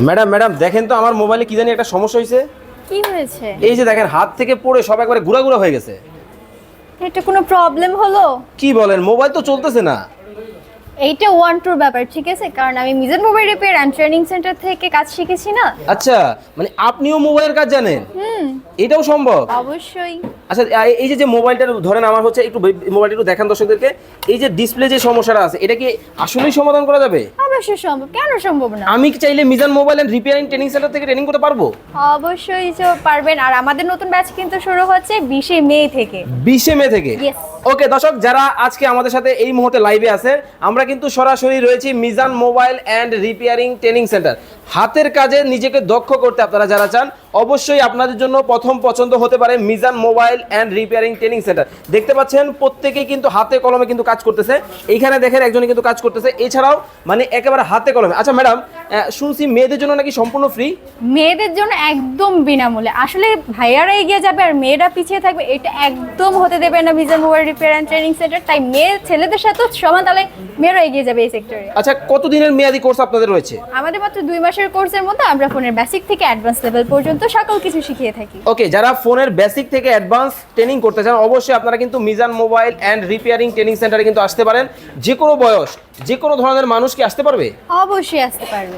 Madam madam দেখেন তো আমার মোবাইলে কি জানি একটা সমস্যা হয়েছে। কি হয়েছে? এই যে দেখেন হাত থেকে পড়ে সব একবারে গুঁড়া হয়ে গেছে। এটা কোনো প্রবলেম হলো? কি বলেন, মোবাইল তো চলতেছে না। এইটা ওয়ান টুর ব্যাপার, ঠিক আছে? কারণ আমি Mizan mobile repair and training centre থেকে কাজ শিখেছি না। আচ্ছা, মানে আপনিও মোবাইলের কাজ জানেন? এটাও সম্ভব? অবশ্যই। আচ্ছা, এই যে মোবাইলটা ধরেন আমার হচ্ছে, একটু মোবাইলটা একটু দেখান দর্শকদেরকে। এই যে ডিসপ্লে যে সমস্যাটা আছে, এটা কি আসলেই সমাধান করা যাবে? অবশ্যই সম্ভব, কেন সম্ভব না? আমি কি চাইলে Mizan mobile and repairing training centre থেকে ট্রেনিং করতে পারবো? অবশ্যই পারবেন। আর আমাদের নতুন ব্যাচ কিন্তু শুরু হচ্ছে 20 মে থেকে। 20 মে থেকে? Yes. ওকে দর্শক, যারা আজকে আমাদের সাথে এই মুহূর্তে লাইভে আছে, আমরা কিন্তু সরাসরি রয়েছি Mizan mobile and repairing training centre. হাতের কাজে নিজেকে দক্ষ করতে আপনারা যারা চান, অবশ্যই আপনাদের জন্য প্রথম পছন্দ হতে পারে Mizan mobile and repairing training centre. দেখতে পাচ্ছেন প্রত্যেকেই কিন্তু হাতে কলমে কিন্তু কাজ করতেছে। এইখানে দেখেন একজনে কিন্তু কাজ করতেছে, এছাড়াও মানে একেবারে হাতে কলমে। আচ্ছা ম্যাডাম, শুনছি মেয়েদের জন্য নাকি সম্পূর্ণ ফ্রি? মেয়েদের জন্য একদম বিনামূল্যে। আসলে ভাইয়ারা এগিয়ে যাবে আর মেয়েরা পিছিয়ে থাকবে, এটা একদম হতে দেবে না Mizan mobile repair and training centre. তাই মেয়ে ছেলেদের সাথে সমান তালে মেয়েরা এগিয়ে যাবে এই সেক্টরে। আচ্ছা, কতদিনের মেয়াদি কোর্স আপনাদের রয়েছে? আমাদের মাত্র 2 মাসের কোর্সের মধ্যে আমরা ফোনের বেসিক থেকে অ্যাডভান্স লেভেল পর্যন্ত সকল কিছু শিখিয়ে থাকি। ওকে, যারা ফোনের বেসিক থেকে অ্যাডভান্স ট্রেনিং করতে চান, অবশ্যই আপনারা কিন্তু Mizan mobile and repairing training সেন্টারে কিন্তু আসতে পারেন। যে কোনো বয়স, যে কোনো ধরনের মানুষ কি আসতে পারবে? অবশ্যই আসতে পারবে।